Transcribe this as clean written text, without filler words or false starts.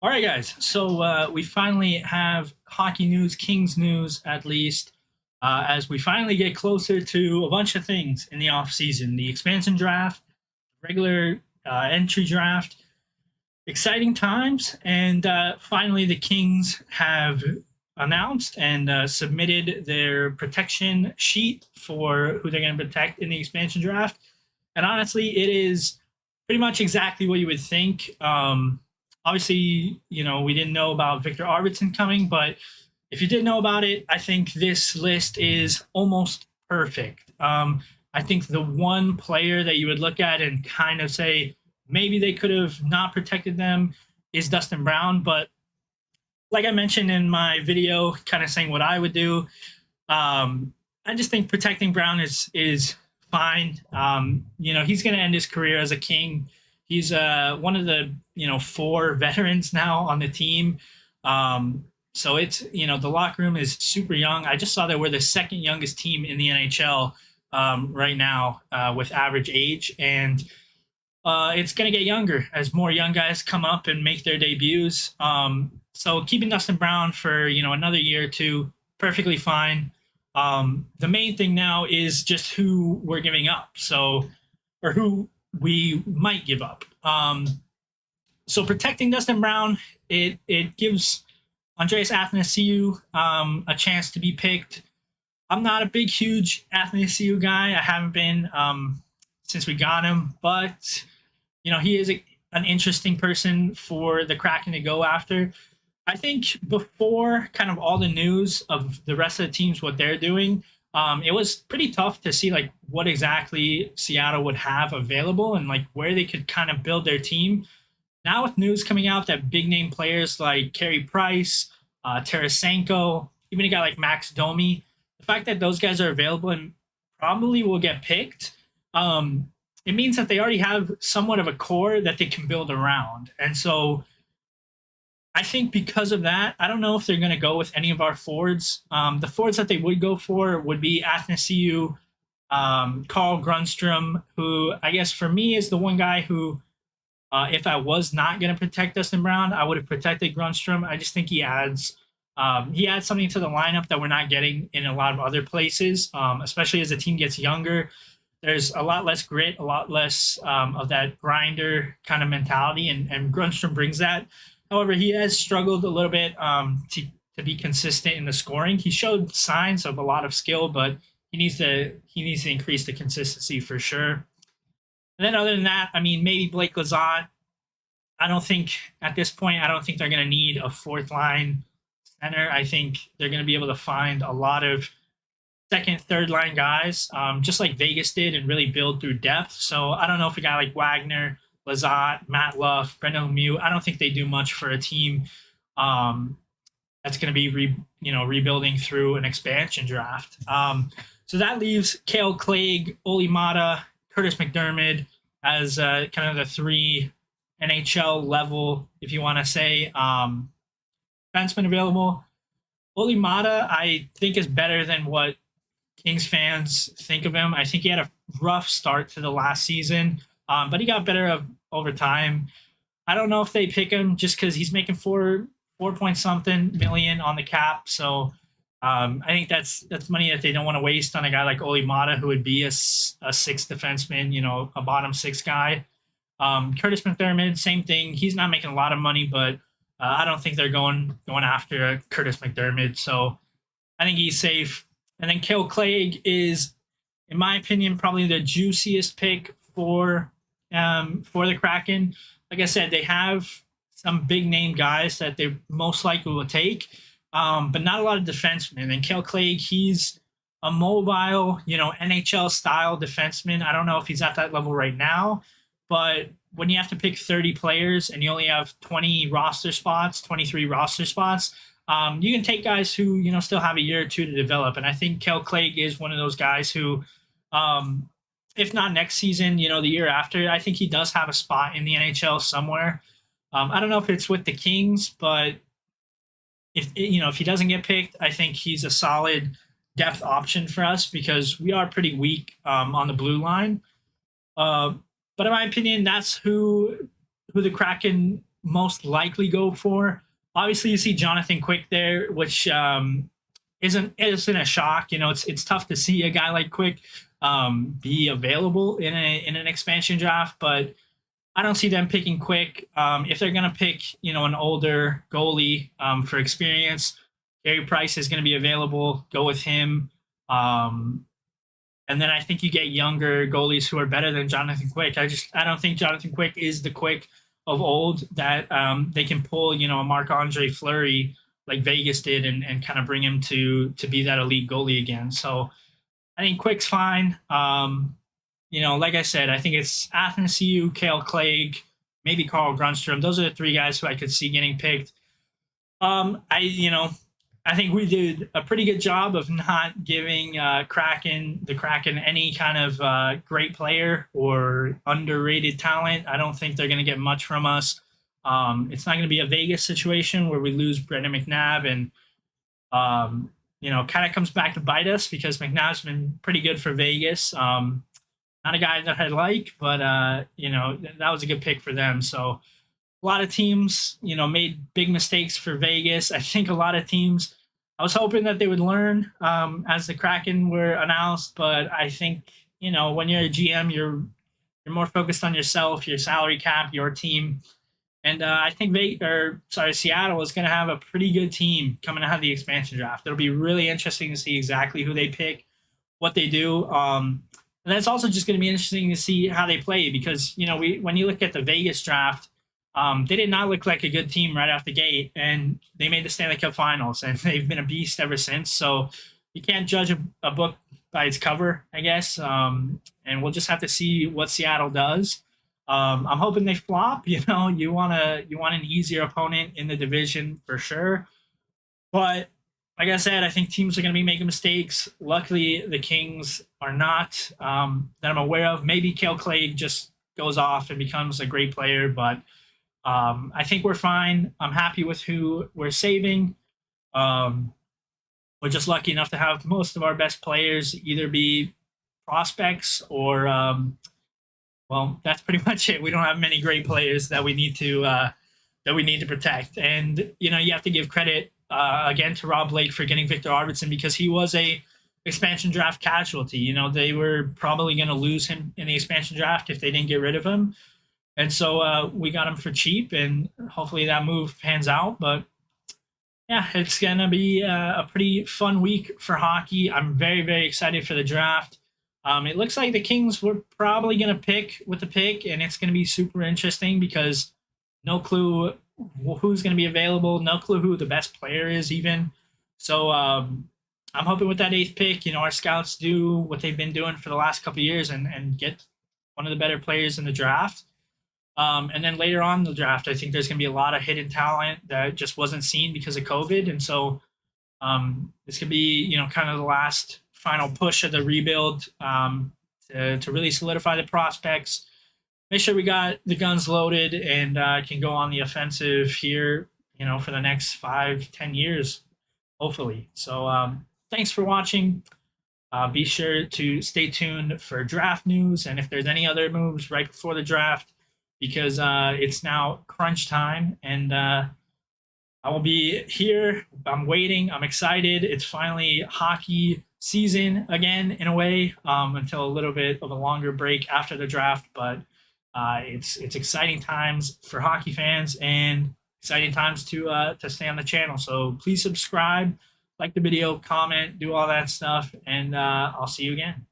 All right, guys. So we finally have hockey news, Kings news, at least, as we finally get closer to a bunch of things in the off season: the expansion draft, regular entry draft. Exciting times, and finally, the Kings have announced and submitted their protection sheet for who they're going to protect in the expansion draft. And honestly, it is pretty much exactly what you would think. Obviously, we didn't know about Victor Arvidsson coming, but if you did know about it, I think this list is almost perfect. I think the one player that you would look at and kind of say maybe they could have not protected them is Dustin Brown. But like I mentioned in my video, kind of saying what I would do, I just think protecting Brown is fine. He's going to end his career as a King. He's one of the four veterans now on the team. So it's the locker room is super young. I just saw that we're the second youngest team in the NHL right now with average age, and it's going to get younger as more young guys come up and make their debuts. So keeping Dustin Brown for another year or two, perfectly fine. The main thing now is just who we're giving up, or who we might give up. So protecting Dustin Brown, it gives Andreas Athanasiou a chance to be picked. I'm not a big, huge Athanasiou guy. I haven't been since we got him, but he is an interesting person for the Kraken to go after. I think before kind of all the news of the rest of the teams, what they're doing, it was pretty tough to see like what exactly Seattle would have available and like where they could kind of build their team. Now with news coming out that big name players like Carey Price, Tarasenko, even a guy like Max Domi, the fact that those guys are available and probably will get picked, it means that they already have somewhat of a core that they can build around. And so I think because of that, I don't know if they're going to go with any of our forwards. The forwards that they would go for would be Athanasiou, Carl Grundstrom, who I guess for me is the one guy who, if I was not going to protect Dustin Brown, I would have protected Grundstrom. I just think he adds something to the lineup that we're not getting in a lot of other places, especially as the team gets younger. There's a lot less grit, a lot less of that grinder kind of mentality, and Grundstrom brings that. However, he has struggled a little bit to be consistent in the scoring. He showed signs of a lot of skill, but he needs to increase the consistency for sure. And then other than that, I mean, maybe Blake Lizotte. I don't think at this point, I don't think they're going to need a fourth line center. I think they're going to be able to find a lot of second, third line guys, just like Vegas did, and really build through depth. So I don't know if a guy like Wagner, Lizotte, Matt Luff, Brendan Lemieux, I don't think they do much for a team that's going to be rebuilding through an expansion draft. So that leaves Cale Clague, Olli Mata, Curtis McDermott as kind of the three NHL level, if you want to say, defensemen available. Olli Mata, I think, is better than what Kings fans think of him. I think he had a rough start to the last season, but he got better over time. I don't know if they pick him just because he's making four point something million on the cap. So I think that's money that they don't want to waste on a guy like Olli Mata, who would be a sixth defenseman, a bottom six guy. Curtis McDermott, same thing. He's not making a lot of money, but I don't think they're going after Curtis McDermott. So I think he's safe. And then Cale Clague is, in my opinion, probably the juiciest pick for the Kraken. Like I said, they have some big name guys that they most likely will take, but not a lot of defensemen. And Cale Clague, he's a mobile, NHL style defenseman. I don't know if he's at that level right now, but when you have to pick 30 players and you only have 23 roster spots, you can take guys who still have a year or two to develop. And I think Cale Clague is one of those guys who, if not next season, the year after, I think he does have a spot in the NHL somewhere. I don't know if it's with the Kings, but if he doesn't get picked, I think he's a solid depth option for us because we are pretty weak on the blue line. But in my opinion, that's who the Kraken most likely go for. Obviously, you see Jonathan Quick there, which isn't a shock. You know, it's tough to see a guy like Quick be available in an expansion draft, but I don't see them picking Quick. If they're gonna pick, you know, an older goalie for experience, Gary Price is gonna be available. Go with him. Um, and then I think you get younger goalies who are better than Jonathan Quick. I don't think Jonathan Quick is the Quick of old that they can pull, you know, a Marc-Andre Fleury like Vegas did and kind of bring him to be that elite goalie again. So I think Quick's fine. You know, like I said, I think it's Athanasiu, Kale Clague, maybe Carl Grundstrom. Those are the three guys who I could see getting picked. You know, I think we did a pretty good job of not giving the Kraken any kind of great player or underrated talent. I don't think they're going to get much from us. It's not going to be a Vegas situation where we lose Brendan McNabb and you know, kind of comes back to bite us because McNabb's been pretty good for Vegas. Not a guy that I like, but you know, that was a good pick for them. So a lot of teams, you know, made big mistakes for Vegas. I think a lot of teams, I was hoping that they would learn as the Kraken were announced, but I think, you know, when you're a GM, you're more focused on yourself, your salary cap, your team. And I think Seattle is going to have a pretty good team coming out of the expansion draft. It'll be really interesting to see exactly who they pick, what they do. And that's also just going to be interesting to see how they play because, you know, when you look at the Vegas draft, they did not look like a good team right off the gate, and they made the Stanley Cup Finals, and they've been a beast ever since. So you can't judge a book by its cover, I guess. And we'll just have to see what Seattle does. I'm hoping they flop. You know, you want an easier opponent in the division for sure. But like I said, I think teams are going to be making mistakes. Luckily, the Kings are not that I'm aware of. Maybe Kale Clague just goes off and becomes a great player, but I think we're fine. I'm happy with who we're saving. We're just lucky enough to have most of our best players either be prospects or, well, that's pretty much it. We don't have many great players that we need to protect. And you know, you have to give credit again to Rob Blake for getting Victor Arvidsson because he was a expansion draft casualty. You know, they were probably going to lose him in the expansion draft if they didn't get rid of him. And so we got him for cheap, and hopefully that move pans out. But yeah, it's going to be a pretty fun week for hockey. I'm very, very excited for the draft. It looks like the Kings were probably going to pick with the pick, and it's going to be super interesting because no clue who's going to be available, no clue who the best player is even. So I'm hoping with that 8th pick, you know, our scouts do what they've been doing for the last couple of years and get one of the better players in the draft. And then later on in the draft, I think there's going to be a lot of hidden talent that just wasn't seen because of COVID. And so this could be, you know, kind of the last final push of the rebuild to really solidify the prospects. Make sure we got the guns loaded and can go on the offensive here, you know, for the next 5-10 years, hopefully. So thanks for watching. Be sure to stay tuned for draft news and if there's any other moves right before the draft, because it's now crunch time and I will be here. I'm waiting. I'm excited. It's finally hockey season again in a way until a little bit of a longer break after the draft. But it's exciting times for hockey fans and exciting times to stay on the channel. So please subscribe, like the video, comment, do all that stuff, and I'll see you again.